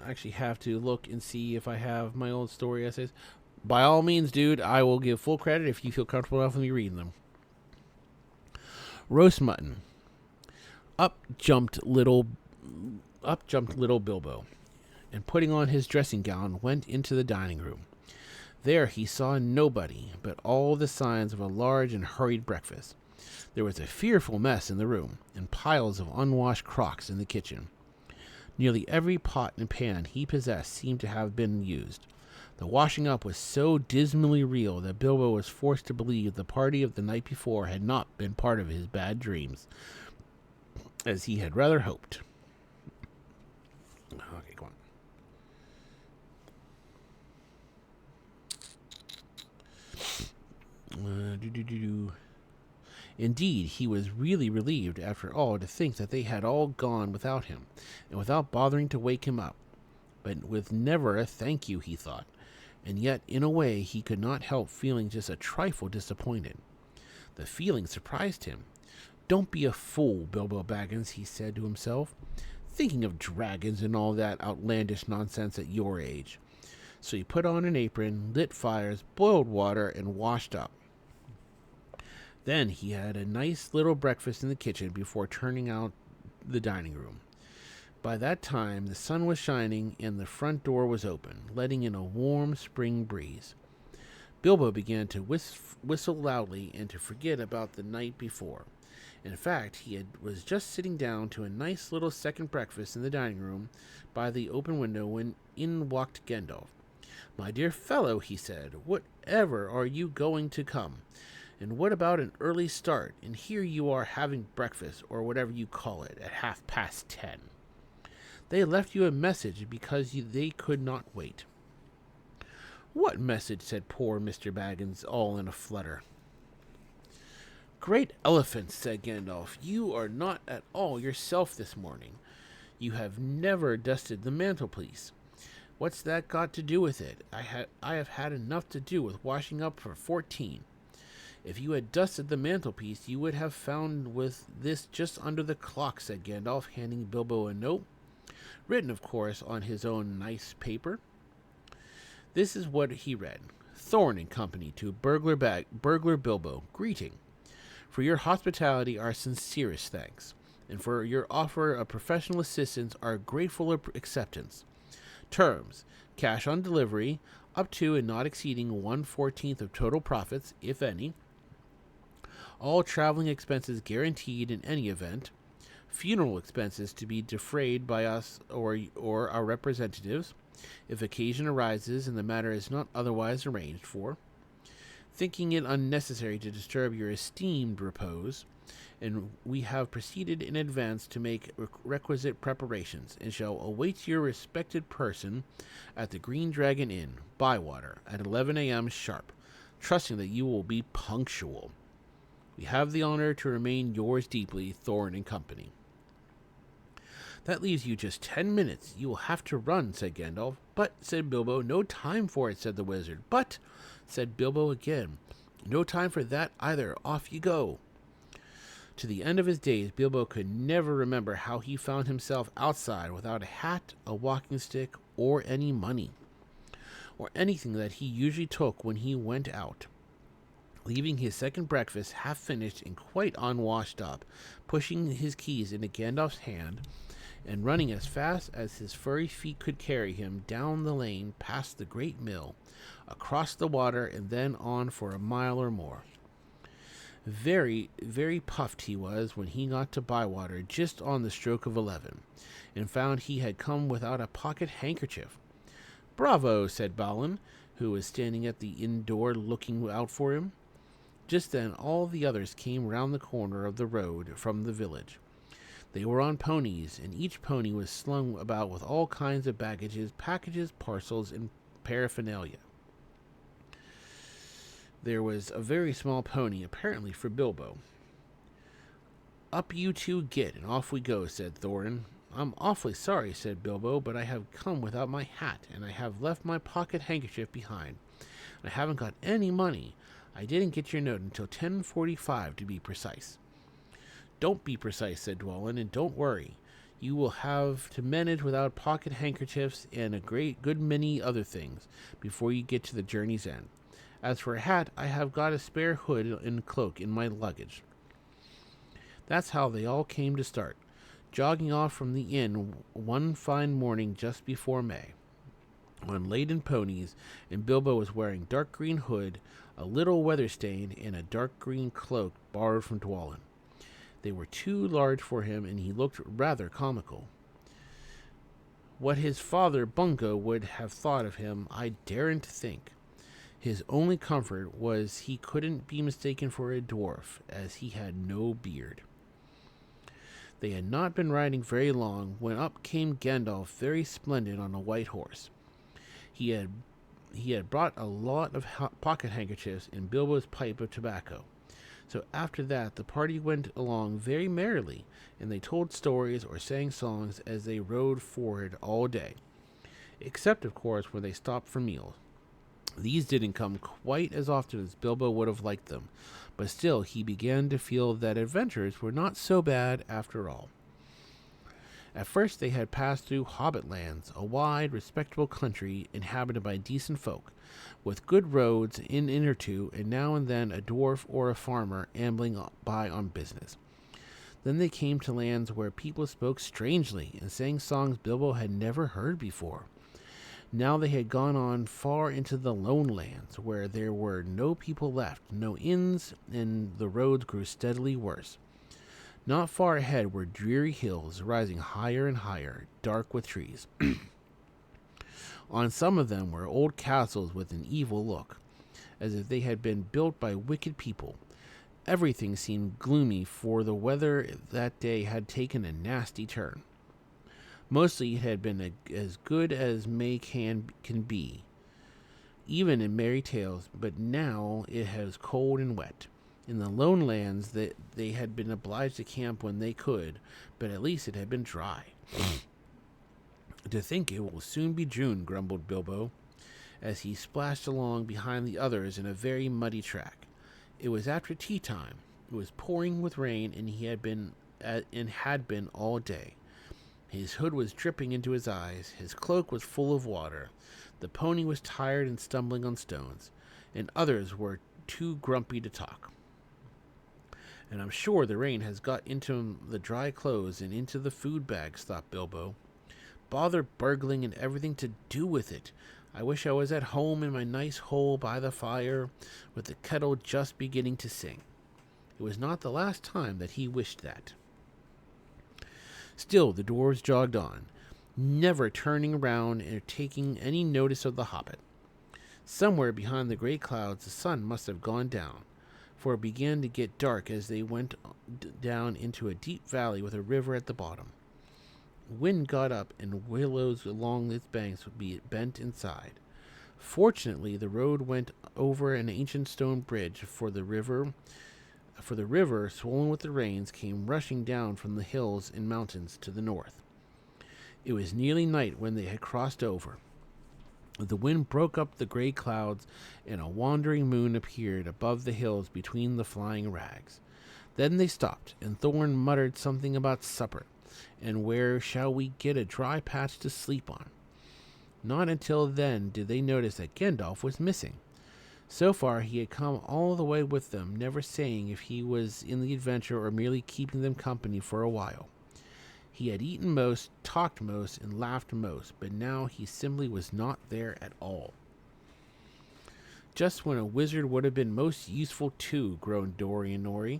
Actually have to look and see if I have my old story essays. By all means, dude, I will give full credit if you feel comfortable enough with me reading them. Roast mutton. Up jumped little Bilbo, and putting on his dressing gown, went into the dining room. There he saw nobody, but all the signs of a large and hurried breakfast. There was a fearful mess in the room, and piles of unwashed crocks in the kitchen. Nearly every pot and pan he possessed seemed to have been used. The washing up was so dismally real that Bilbo was forced to believe the party of the night before had not been part of his bad dreams, as he had rather hoped. Okay, come on. Indeed, he was really relieved, after all, to think that they had all gone without him, and without bothering to wake him up. But with never a thank you, he thought, and yet, in a way, he could not help feeling just a trifle disappointed. The feeling surprised him. "Don't be a fool, Bilbo Baggins," he said to himself, "thinking of dragons and all that outlandish nonsense at your age." So he put on an apron, lit fires, boiled water, and washed up. Then he had a nice little breakfast in the kitchen before turning out the dining room. By that time, the sun was shining and the front door was open, letting in a warm spring breeze. Bilbo began to whistle loudly and to forget about the night before. In fact, was just sitting down to a nice little second breakfast in the dining room by the open window when in walked Gandalf. "My dear fellow," he said, "whatever are you going to come? And what about an early start? And here you are having breakfast, or whatever you call it, at 10:30. They left you a message because they could not wait." "What message?" said poor Mr. Baggins, all in a flutter. "Great elephants," said Gandalf, "you are not at all yourself this morning. You have never dusted the mantelpiece. What's that got to do with it? I have had enough to do with washing up for 14. If you had dusted the mantelpiece, you would have found with this just under the clock," said Gandalf, handing Bilbo a note, written, of course, on his own nice paper. This is what he read. "Thorne and Company to Burglar Bilbo. Greeting. For your hospitality, our sincerest thanks, and for your offer of professional assistance, our grateful acceptance. Terms: cash on delivery, up to and not exceeding 1/14 of total profits, if any. All traveling expenses guaranteed in any event. Funeral expenses to be defrayed by us or our representatives, if occasion arises and the matter is not otherwise arranged for. Thinking it unnecessary to disturb your esteemed repose, and we have proceeded in advance to make requisite preparations, and shall await your respected person at the Green Dragon Inn, Bywater, at 11 a.m. sharp, trusting that you will be punctual. We have the honor to remain yours deeply, Thorne and Company." "That leaves you just 10 minutes. You will have to run," said Gandalf. "But," said Bilbo. "No time for it," said the wizard. "But," said Bilbo again. "No time for that either. Off you go." To the end of his days, Bilbo could never remember how he found himself outside without a hat, a walking stick, or any money, or anything that he usually took when he went out. Leaving his second breakfast half finished and quite unwashed up, pushing his keys into Gandalf's hand, and running as fast as his furry feet could carry him down the lane, past the great mill, across the water, and then on for a mile or more. Very, very puffed he was when he got to Bywater just on the stroke of 11, and found he had come without a pocket handkerchief. "Bravo," said Balin, who was standing at the inn door looking out for him. Just then all the others came round the corner of the road from the village. They were on ponies, and each pony was slung about with all kinds of baggages, packages, parcels, and paraphernalia. There was a very small pony, apparently for Bilbo. "Up you two get, and off we go," said Thorin. "I'm awfully sorry," said Bilbo, "but I have come without my hat, and I have left my pocket handkerchief behind. I haven't got any money. I didn't get your note until 10:45, to be precise." "Don't be precise," said Dwalin, "and don't worry. You will have to manage without pocket handkerchiefs and a great good many other things before you get to the journey's end. As for a hat, I have got a spare hood and cloak in my luggage. That's how they all came to start, jogging off from the inn one fine morning just before May, on laden ponies, and Bilbo was wearing dark green hood, a little weather-stained, and a dark green cloak borrowed from Dwalin. They were too large for him, and he looked rather comical. What his father, Bungo, would have thought of him, I daren't think. His only comfort was he couldn't be mistaken for a dwarf, as he had no beard. They had not been riding very long when up came Gandalf, very splendid on a white horse. He had brought a lot of pocket handkerchiefs and Bilbo's pipe of tobacco. So after that, the party went along very merrily, and they told stories or sang songs as they rode forward all day, except, of course, when they stopped for meals. These didn't come quite as often as Bilbo would have liked them, but still he began to feel that adventures were not so bad after all. At first they had passed through Hobbit lands, a wide, respectable country inhabited by decent folk, with good roads an inn or two, and now and then a dwarf or a farmer ambling by on business. Then they came to lands where people spoke strangely and sang songs Bilbo had never heard before. Now they had gone on far into the lone lands, where there were no people left, no inns, and the roads grew steadily worse. Not far ahead were dreary hills, rising higher and higher, dark with trees. On some of them were old castles with an evil look, as if they had been built by wicked people. Everything seemed gloomy, for the weather that day had taken a nasty turn. Mostly it had been as good as May can be, even in merry tales, but now it was cold and wet. In the lone lands, they had been obliged to camp when they could, but at least it had been dry. To think it will soon be June, grumbled Bilbo, as he splashed along behind the others in a very muddy track. It was after tea time. It was pouring with rain, and he had been all day. His hood was dripping into his eyes. His cloak was full of water. The pony was tired and stumbling on stones, and others were too grumpy to talk. And I'm sure the rain has got into the dry clothes and into the food bags, thought Bilbo. Bother burgling and everything to do with it. I wish I was at home in my nice hole by the fire, with the kettle just beginning to sing. It was not the last time that he wished that. Still, the dwarves jogged on, never turning around or taking any notice of the hobbit. Somewhere behind the great clouds the sun must have gone down, for it began to get dark as they went down into a deep valley with a river at the bottom. Wind got up, and willows along its banks would be bent inside. Fortunately, the road went over an ancient stone bridge, for the river, swollen with the rains, came rushing down from the hills and mountains to the north. It was nearly night when they had crossed over. The wind broke up the gray clouds, and a wandering moon appeared above the hills between the flying rags. Then they stopped, and Thorn muttered something about supper, and where shall we get a dry patch to sleep on. Not until then did they notice that Gandalf was missing. So far he had come all the way with them, never saying if he was in the adventure or merely keeping them company for a while. He had eaten most, talked most, and laughed most, but now he simply was not there at all. Just when a wizard would have been most useful too, groaned Dorian Norrie,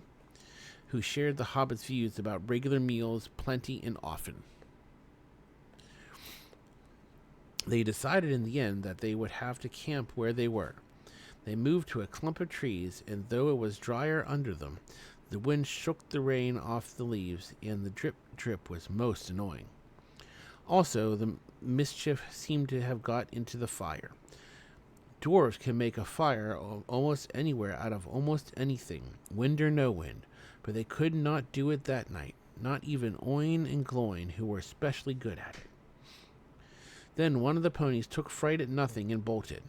who shared the hobbit's views about regular meals, plenty and often. They decided in the end that they would have to camp where they were. They moved to a clump of trees, and though it was drier under them, the wind shook the rain off the leaves, and the drip was most annoying. Also, the mischief seemed to have got into the fire. Dwarves can make a fire almost anywhere out of almost anything, wind or no wind, but they could not do it that night, not even Oin and Gloin, who were especially good at it. Then one of the ponies took fright at nothing and bolted.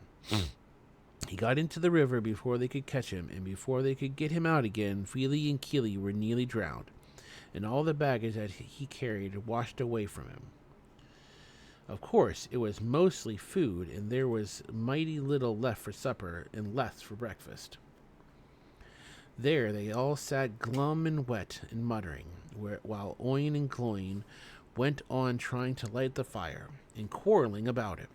He got into the river before they could catch him, and before they could get him out again, Feely and Keely were nearly drowned, and all the baggage that he carried washed away from him. Of course, it was mostly food, and there was mighty little left for supper and less for breakfast. There they all sat glum and wet and muttering, while Oin and Gloin went on trying to light the fire and quarreling about it.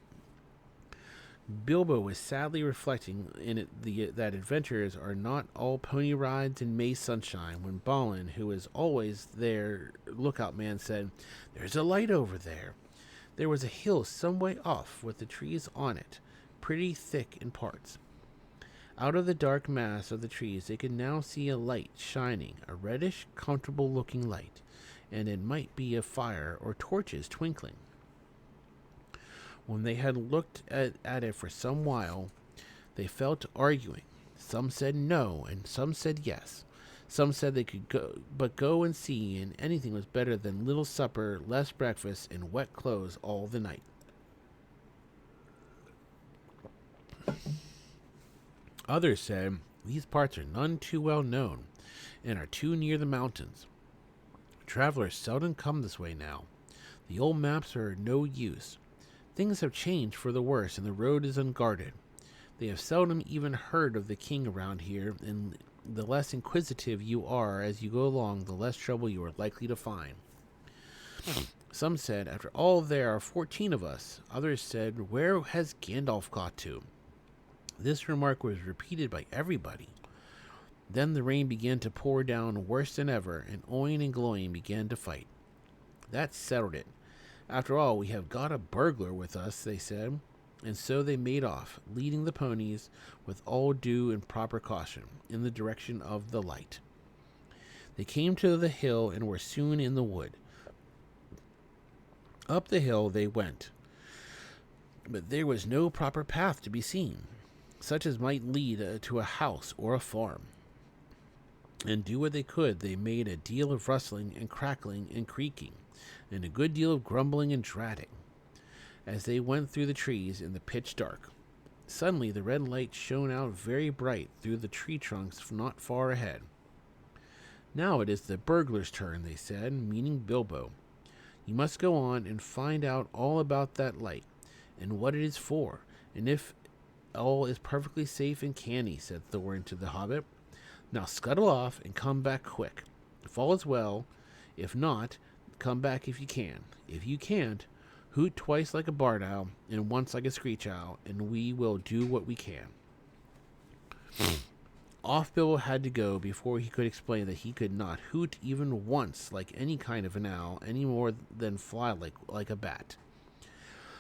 Bilbo was sadly reflecting that adventures are not all pony rides and May sunshine when Balin, who was always their lookout man, said, "There's a light over there." There was a hill some way off with the trees on it, pretty thick in parts. Out of the dark mass of the trees they could now see a light shining, a reddish, comfortable-looking light, and it might be a fire or torches twinkling. When they had looked at it for some while, they fell to arguing. Some said no, and some said yes. Some said they could go and see, and anything was better than little supper, less breakfast, and wet clothes all the night. Others said these parts are none too well known, and are too near the mountains. Travelers seldom come this way now. The old maps are no use. Things have changed for the worse, and the road is unguarded. They have seldom even heard of the king around here, and the less inquisitive you are as you go along, the less trouble you are likely to find. Some said, after all, there are 14 of us. Others said, where has Gandalf got to? This remark was repeated by everybody. Then the rain began to pour down worse than ever, and Oin and Gloin began to fight. That settled it. After all, we have got a burglar with us, they said, and so they made off, leading the ponies with all due and proper caution in the direction of the light. They came to the hill and were soon in the wood. Up the hill they went, but there was no proper path to be seen, such as might lead to a house or a farm. And do what they could, they made a deal of rustling and crackling and creaking, and a good deal of grumbling and dratting, as they went through the trees in the pitch dark. Suddenly the red light shone out very bright through the tree trunks not far ahead. Now it is the burglar's turn, they said, meaning Bilbo. You must go on and find out all about that light, and what it is for, and if all is perfectly safe and canny, said Thorin to the hobbit. Now scuttle off and come back quick. If all is well, if not, come back if you can. If you can't, hoot twice like a barn owl and once like a screech owl, and we will do what we can. Off Bilbo had to go before he could explain that he could not hoot even once like any kind of an owl, any more than fly like a bat.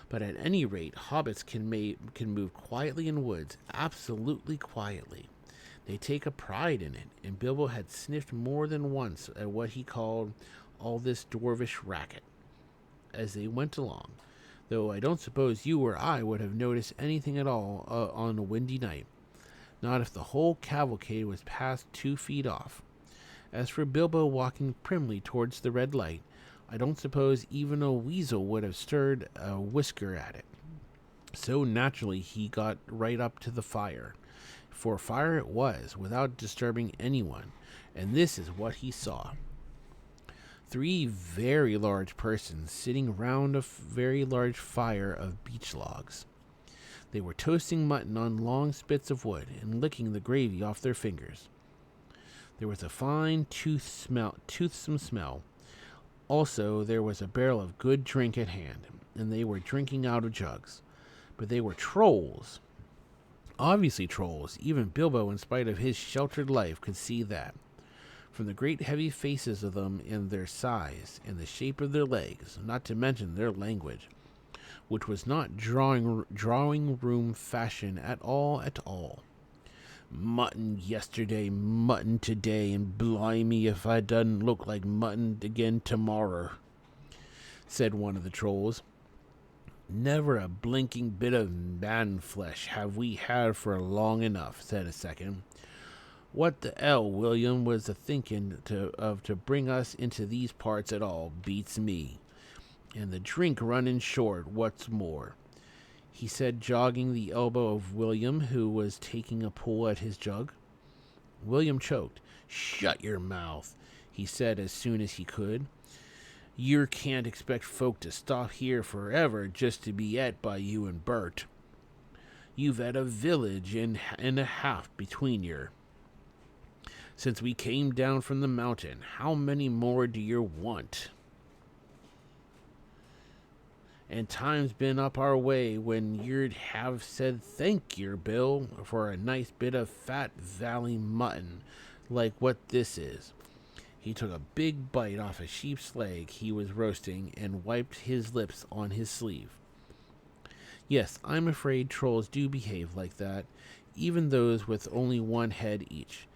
But at any rate, hobbits can move quietly in woods, absolutely quietly. They take a pride in it, and Bilbo had sniffed more than once at what he called all this dwarvish racket as they went along, though I don't suppose you or I would have noticed anything at all on a windy night, not if the whole cavalcade was past 2 feet off. As for Bilbo walking primly towards the red light, I don't suppose even a weasel would have stirred a whisker at it. So naturally he got right up to the fire, for fire it was, without disturbing anyone, and this is what he saw. 3 very large persons sitting round a very large fire of beech logs. They were toasting mutton on long spits of wood and licking the gravy off their fingers. There was a fine toothsome smell. Also, there was a barrel of good drink at hand, and they were drinking out of jugs. But they were trolls. Obviously trolls. Even Bilbo, in spite of his sheltered life, could see that. From the great heavy faces of them, and their size, and the shape of their legs, not to mention their language, which was not drawing room fashion at all. Mutton yesterday, mutton today, and blimey if I doesn't look like mutton again tomorrow, said one of the trolls. Never a blinking bit of man flesh have we had for long enough, said a second. What the 'ell William was a-thinking to bring us into these parts at all beats me. And the drink running short, what's more, he said, jogging the elbow of William, who was taking a pull at his jug. William choked. Shut your mouth, he said as soon as he could. "You can't expect folk to stop here forever just to be et by you and Bert. You've had a village and a half between yer. Since we came down from the mountain, how many more do you want? And time's been up our way when you'd have said thank yer, Bill, for a nice bit of fat valley mutton like what this is." He took a big bite off a sheep's leg he was roasting and wiped his lips on his sleeve. "Yes, I'm afraid trolls do behave like that, even those with only one head each."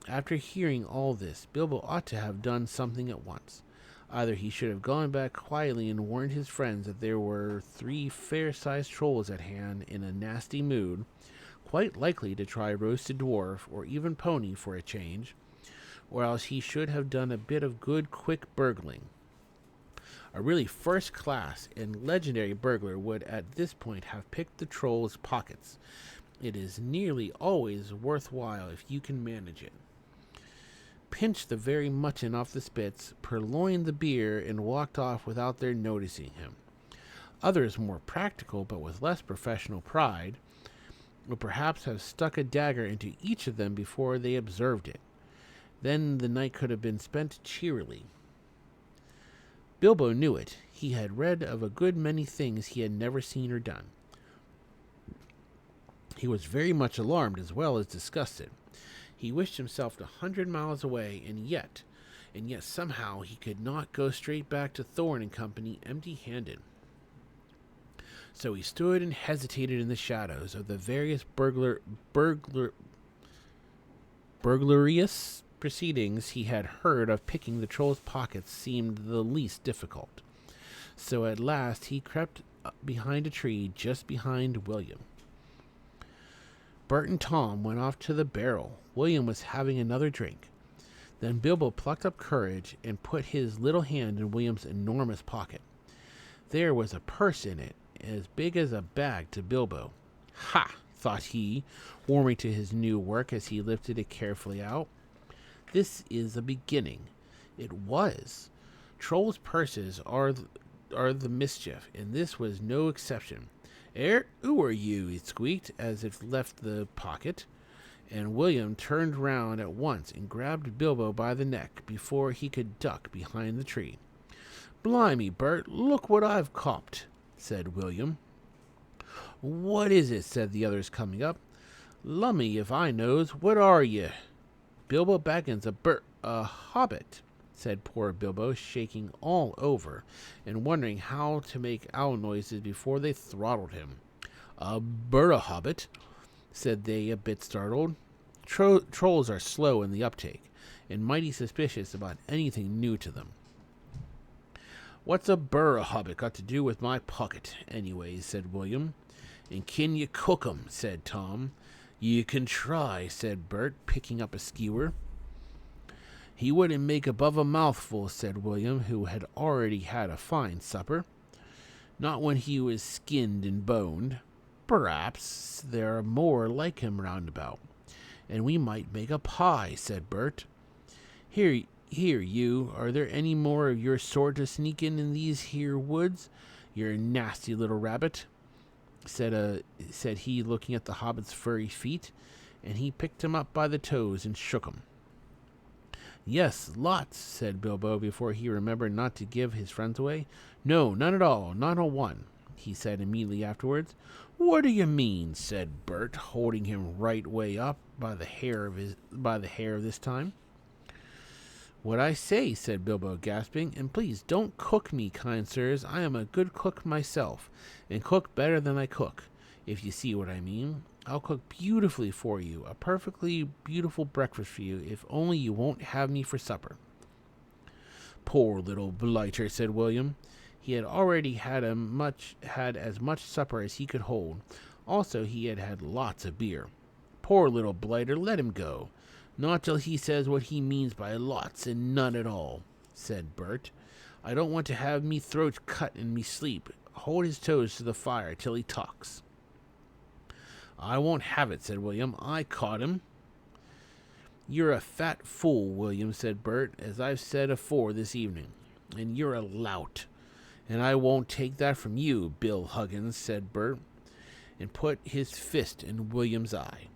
After hearing all this, Bilbo ought to have done something at once. Either he should have gone back quietly and warned his friends that there were 3 fair-sized trolls at hand in a nasty mood, quite likely to try roasted dwarf or even pony for a change, or else he should have done a bit of good quick burgling. A really first-class and legendary burglar would at this point have picked the troll's pockets. It is nearly always worthwhile if you can manage it. Pinched the very mutton off the spits, purloined the beer, and walked off without their noticing him. Others, more practical but with less professional pride, would perhaps have stuck a dagger into each of them before they observed it. Then the night could have been spent cheerily. Bilbo knew it. He had read of a good many things he had never seen or done. He was very much alarmed as well as disgusted. He wished himself 100 miles away, and yet somehow he could not go straight back to Thorn and Company empty-handed. So he stood and hesitated in the shadows of the various burglarious proceedings he had heard of. Picking the troll's pockets seemed the least difficult. So at last he crept behind a tree just behind William. Bert and Tom went off to the barrel. William was having another drink. Then Bilbo plucked up courage and put his little hand in William's enormous pocket. There was a purse in it, as big as a bag to Bilbo. "Ha!" thought he, warming to his new work as he lifted it carefully out. "This is a beginning." It was. Trolls' purses are the mischief, and this was no exception. Who are you?" he squeaked as it left the pocket, and William turned round at once and grabbed Bilbo by the neck before he could duck behind the tree. "Blimey, Bert, look what I've copped," said William. "What is it?" said the others, coming up. "Lummy if I knows. What are ye?" "Bilbo Baggins, a hobbit," said poor Bilbo, shaking all over and wondering how to make owl noises before they throttled him. "A hobbit," said they, a bit startled. Trolls are slow in the uptake, and mighty suspicious about anything new to them. "What's a hobbit got to do with my pocket, anyways?" said William. "And can you cook 'em?" said Tom. "You can try," said Bert, picking up a skewer. "He wouldn't make above a mouthful," said William, who had already had a fine supper. "Not when he was skinned and boned. Perhaps there are more like him round about, and we might make a pie," said Bert. Here, you, are there any more of your sort to sneak in these here woods, you nasty little rabbit?" said he, looking at the hobbit's furry feet, and he picked him up by the toes and shook him. "Yes, lots," said Bilbo, before he remembered not to give his friends away. "No, none at all, not a one," he said immediately afterwards. "What do you mean?" said Bert, holding him right way up by the hair this time. "What I say," said Bilbo, gasping, "and please don't cook me, kind sirs. I am a good cook myself, and cook better than I cook, if you see what I mean. I'll cook beautifully for you, a perfectly beautiful breakfast for you, if only you won't have me for supper." "Poor little blighter," said William. He had already had as much supper as he could hold. Also, he had had lots of beer. "Poor little blighter, let him go. Not till he says what he means by lots and none at all," said Bert. "I don't want to have me throat cut in me sleep. Hold his toes to the fire till he talks." "I won't have it," said William. "I caught him." You're a fat fool, William, said Bert, as I've said afore this evening. And you're a lout. And I won't take that from you, Bill Huggins, said Bert, and put his fist in William's eye.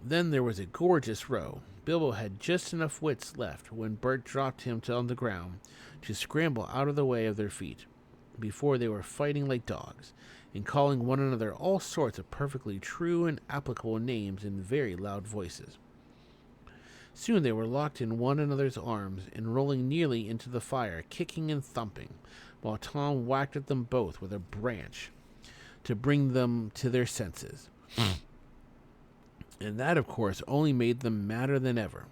Then there was a gorgeous row. Bilbo had just enough wits left when Bert dropped him on the ground to scramble out of the way of their feet, before they were fighting like dogs, and calling one another all sorts of perfectly true and applicable names in very loud voices. Soon they were locked in one another's arms and rolling nearly into the fire, kicking and thumping, while Tom whacked at them both with a branch to bring them to their senses. And that, of course, only made them madder than ever.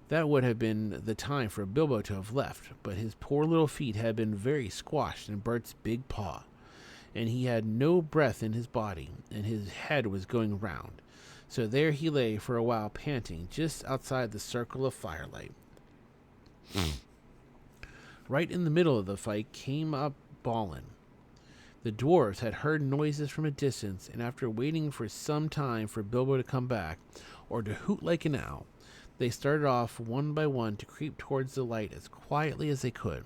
That would have been the time for Bilbo to have left, but his poor little feet had been very squashed in Bert's big paw, and he had no breath in his body, and his head was going round. So there he lay for a while, panting, just outside the circle of firelight. Right in the middle of the fight came up Balin. The dwarves had heard noises from a distance, and after waiting for some time for Bilbo to come back, or to hoot like an owl, they started off one by one to creep towards the light as quietly as they could.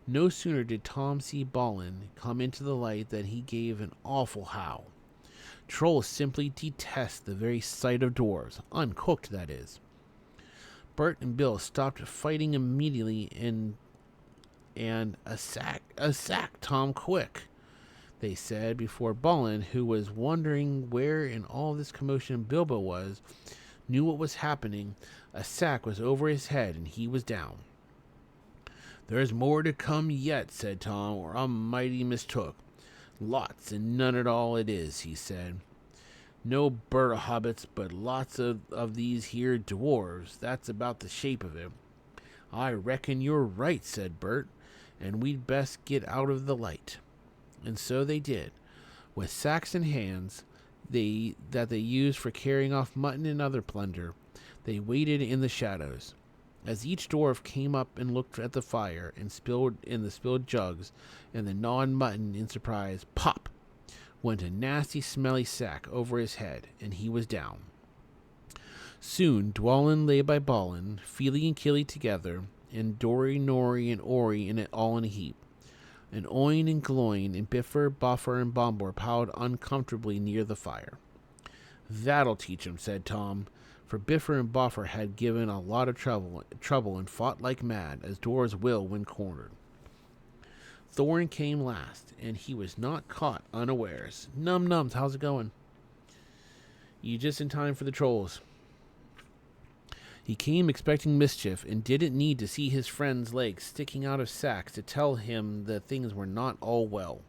No sooner did Tom see Balin come into the light than he gave an awful howl. Trolls simply detest the very sight of dwarves, uncooked, that is. Bert and Bill stopped fighting immediately, and a sack, Tom, quick, they said, before Balin, who was wondering where in all this commotion Bilbo was, knew what was happening. A sack was over his head, and he was down. There's more to come yet, said Tom, or I'm mighty mistook. Lots and none at all it is, he said. No bird of hobbits, but lots of these here dwarves. That's about the shape of it. I reckon you're right, said Bert, and we'd best get out of the light. And so they did. With sacks in hands that they used for carrying off mutton and other plunder, they waited in the shadows. As each dwarf came up and looked at the fire and spilled jugs and the gnawed mutton in surprise, pop went a nasty smelly sack over his head, and he was down. Soon Dwalin lay by Balin, Feely and Killy together, and Dori, Nori, and Ori all in a heap. And Oin and Gloin and Bifur, Buffer, and Bombur piled uncomfortably near the fire. That'll teach 'em, said Tom, for Bifur and Buffer had given a lot of trouble and fought like mad, as dwarves will when cornered. Thorin came last, and he was not caught unawares. Nums, how's it going? You just in time for the trolls. He came expecting mischief, and didn't need to see his friend's legs sticking out of sacks to tell him that things were not all well.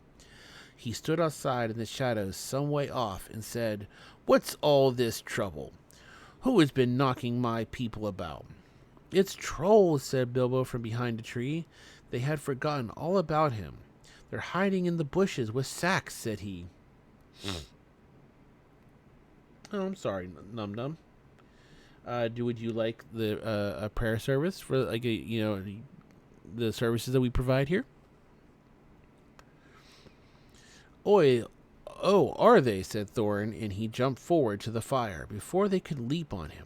He stood outside in the shadows some way off and said, "What's all this trouble? Who has been knocking my people about?" "It's trolls," said Bilbo from behind a tree. They had forgotten all about him. "They're hiding in the bushes with sacks," said he. Oh, I'm sorry, Num. Would you like a prayer service for the services that we provide here? "Oi, oh, are they?" said Thorin, and he jumped forward to the fire before they could leap on him.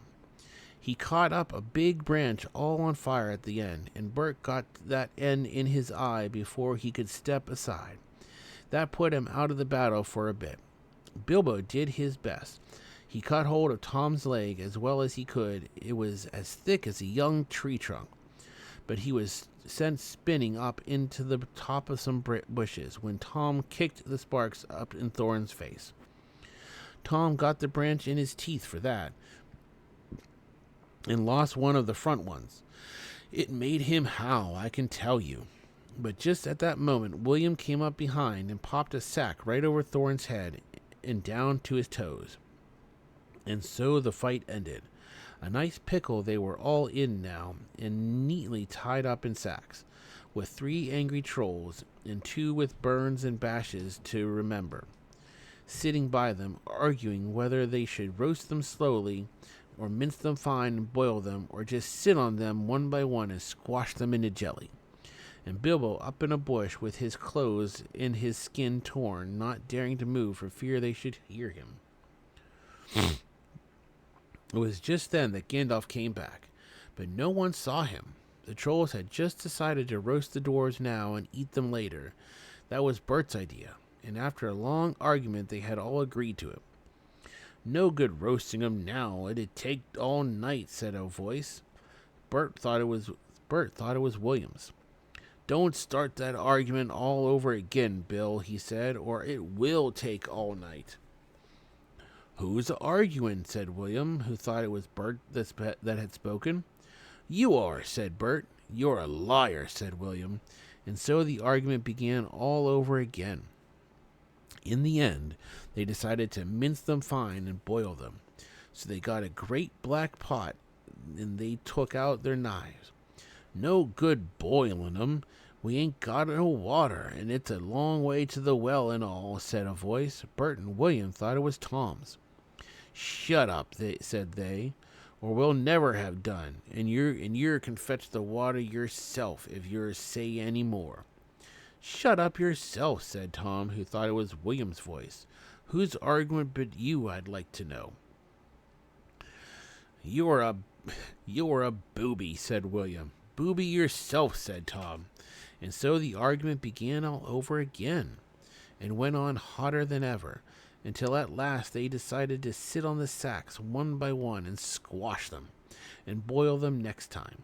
He caught up a big branch all on fire at the end, and Bert got that end in his eye before he could step aside. That put him out of the battle for a bit. Bilbo did his best. He caught hold of Tom's leg as well as he could. It was as thick as a young tree trunk, but he was sent spinning up into the top of some bushes when Tom kicked the sparks up in Thorin's face. Tom got the branch in his teeth for that, and lost one of the front ones. It made him howl, I can tell you. But just at that moment, William came up behind and popped a sack right over Thorin's head and down to his toes. And so the fight ended. A nice pickle they were all in now, and neatly tied up in sacks, with 3 angry trolls, and 2 with burns and bashes to remember, sitting by them, arguing whether they should roast them slowly, or mince them fine and boil them, or just sit on them one by one and squash them into jelly. And Bilbo up in a bush with his clothes and his skin torn, not daring to move for fear they should hear him. It was just then that Gandalf came back, but no one saw him. The trolls had just decided to roast the dwarves now and eat them later. That was Bert's idea, and after a long argument they had all agreed to it. No good roasting 'em now, it'd take all night, said a voice. Bert thought it was William's. Don't start that argument all over again, Bill, he said, or it will take all night. Who's arguing? Said William, who thought it was Bert that had spoken. You are, said Bert. You're a liar, said William. And so the argument began all over again. In the end, they decided to mince them fine and boil them. So they got a great black pot, and they took out their knives. No good boiling 'em. We ain't got no water, and it's a long way to the well and all, said a voice. Bert and William thought it was Tom's. Shut up, said they, or we'll never have done, and you can fetch the water yourself if you're say any more. Shut up yourself, said Tom, who thought it was William's voice. Whose argument but you, I'd like to know. You're a booby, said William. Booby yourself, said Tom. And so the argument began all over again, and went on hotter than ever, until at last they decided to sit on the sacks one by one and squash them, and boil them next time.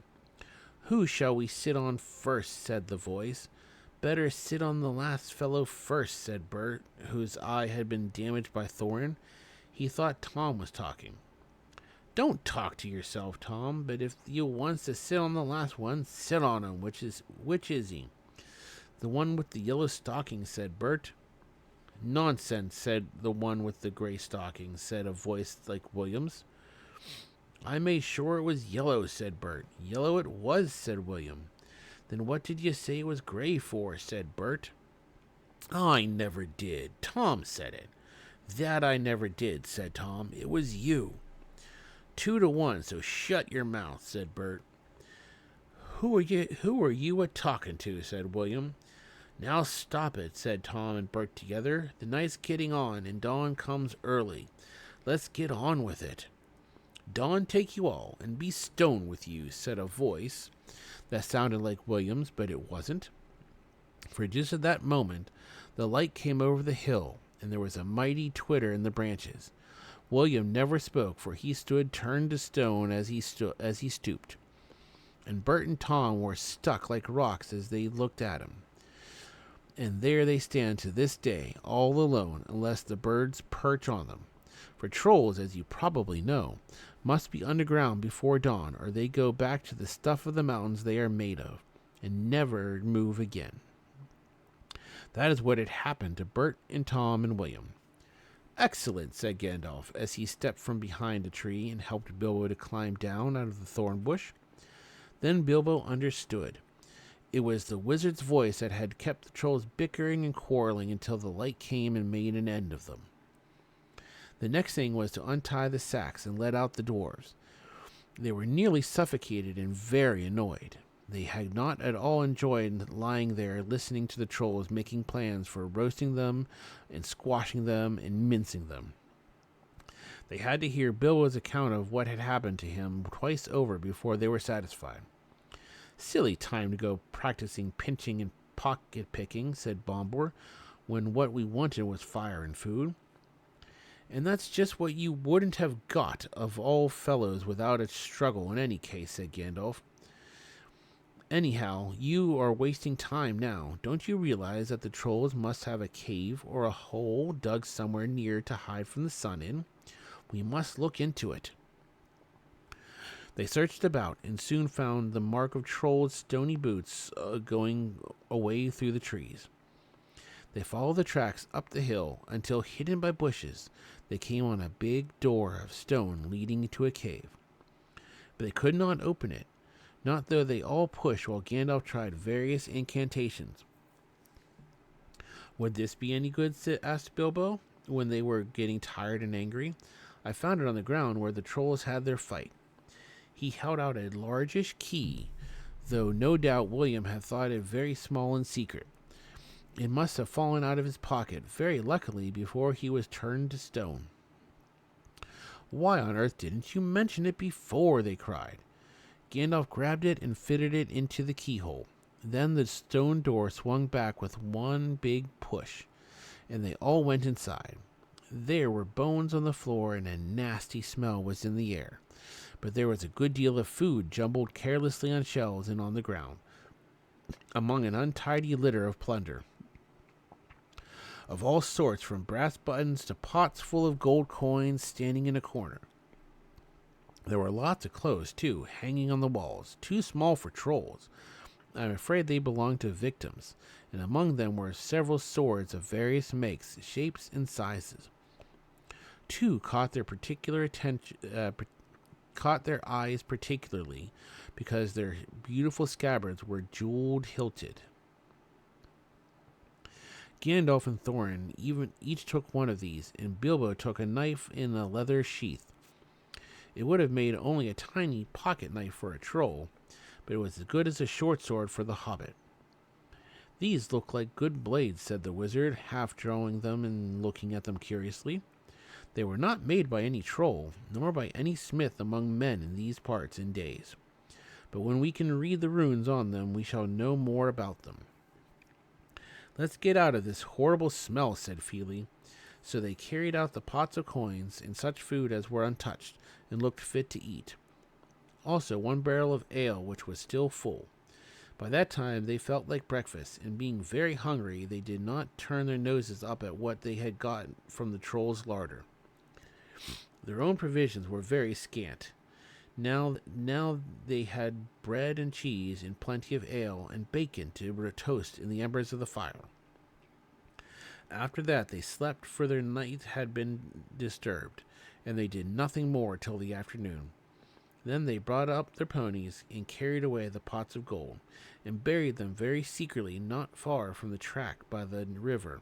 Who shall we sit on first? Said the voice. Better sit on the last fellow first, said Bert, whose eye had been damaged by Thorin. He thought Tom was talking. Don't talk to yourself, Tom, but if you wants to sit on the last one, sit on him. Which is he? The one with the yellow stockings, said Bert. Nonsense, said the one with the gray stockings, said a voice like William's. I made sure it was yellow, said Bert. Yellow it was, said William. Then what did you say it was gray for? Said Bert. I never did. Tom said it. That I never did, said Tom. It was you. 2-1, so shut your mouth, said Bert. Who are you a-talking to? Said William. Now stop it, said Tom and Bert together. The night's getting on, and dawn comes early. Let's get on with it. Dawn take you all, and be stoned with you, said a voice that sounded like William's, but it wasn't. For just at that moment, the light came over the hill, and there was a mighty twitter in the branches. William never spoke, for he stood turned to stone as he stooped. And Bert and Tom were stuck like rocks as they looked at him. And there they stand to this day, all alone, unless the birds perch on them. For trolls, as you probably know, must be underground before dawn, or they go back to the stuff of the mountains they are made of, and never move again. That is what had happened to Bert and Tom and William. Excellent, said Gandalf, as he stepped from behind a tree and helped Bilbo to climb down out of the thorn bush. Then Bilbo understood. It was the wizard's voice that had kept the trolls bickering and quarreling until the light came and made an end of them. The next thing was to untie the sacks and let out the dwarves. They were nearly suffocated and very annoyed. They had not at all enjoyed lying there listening to the trolls making plans for roasting them and squashing them and mincing them. They had to hear Bilbo's account of what had happened to him twice over before they were satisfied. Silly time to go practicing pinching and pocket picking, said Bombur, when what we wanted was fire and food. And that's just what you wouldn't have got of all fellows without a struggle in any case, said Gandalf. Anyhow, you are wasting time now. Don't you realize that the trolls must have a cave or a hole dug somewhere near to hide from the sun in? We must look into it. They searched about and soon found the mark of trolls' stony boots going away through the trees. They followed the tracks up the hill until, hidden by bushes, they came on a big door of stone leading to a cave. But they could not open it, not though they all pushed while Gandalf tried various incantations. Would this be any good? Asked Bilbo, when they were getting tired and angry. I found it on the ground where the trolls had their fight. He held out a largish key, though no doubt William had thought it very small and secret. It must have fallen out of his pocket, very luckily, before he was turned to stone. Why on earth didn't you mention it before? They cried. Gandalf grabbed it and fitted it into the keyhole. Then the stone door swung back with one big push, and they all went inside. There were bones on the floor, and a nasty smell was in the air. But there was a good deal of food jumbled carelessly on shelves and on the ground, among an untidy litter of plunder of all sorts, from brass buttons to pots full of gold coins standing in a corner. There were lots of clothes, too, hanging on the walls, too small for trolls. I'm afraid they belonged to victims, and among them were several swords of various makes, shapes, and sizes. Two caught their eyes particularly, because their beautiful scabbards were jeweled hilted. Gandalf and Thorin each took one of these, and Bilbo took a knife in a leather sheath. It would have made only a tiny pocket knife for a troll, but it was as good as a short sword for the hobbit. These look like good blades, said the wizard, half drawing them and looking at them curiously. They were not made by any troll, nor by any smith among men in these parts and days. But when we can read the runes on them, we shall know more about them. Let's get out of this horrible smell, said Feely. So they carried out the pots of coins and such food as were untouched and looked fit to eat. Also one barrel of ale, which was still full. By that time they felt like breakfast, and being very hungry, they did not turn their noses up at what they had got from the troll's larder. Their own provisions were very scant. Now they had bread and cheese and plenty of ale and bacon to toast in the embers of the fire. After that they slept, for their night had been disturbed, and they did nothing more till the afternoon. Then they brought up their ponies and carried away the pots of gold, and buried them very secretly not far from the track by the river,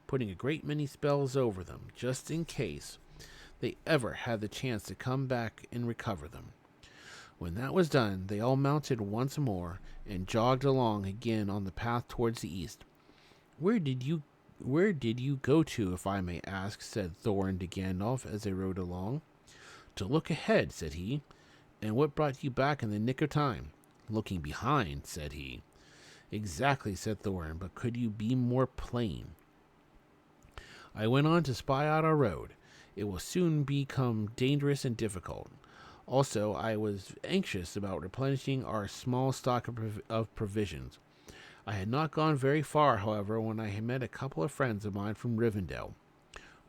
putting a great many spells over them, just in case they ever had the chance to come back and recover them. When that was done, they all mounted once more and jogged along again on the path towards the east. Where did you go to, if I may ask? Said Thorin to Gandalf as they rode along. To look ahead, said he. And what brought you back in the nick of time? Looking behind, said he. Exactly, said Thorin, but could you be more plain? I went on to spy out our road. It will soon become dangerous and difficult. Also, I was anxious about replenishing our small stock of provisions. I had not gone very far, however, when I had met a couple of friends of mine from Rivendell.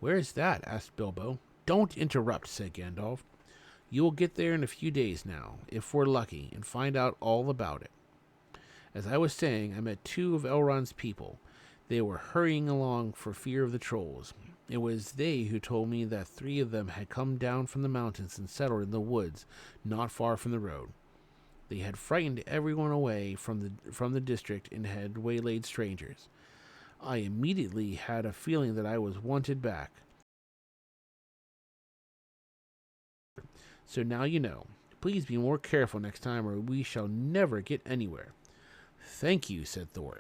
Where is that? Asked Bilbo. Don't interrupt, said Gandalf. You will get there in a few days now, if we're lucky, and find out all about it. As I was saying, I met two of Elrond's people. They were hurrying along for fear of the trolls. It was they who told me that 3 of them had come down from the mountains and settled in the woods not far from the road. They had frightened everyone away from the district and had waylaid strangers. I immediately had a feeling that I was wanted back. So now you know. Please be more careful next time, or we shall never get anywhere. Thank you, said Thorin.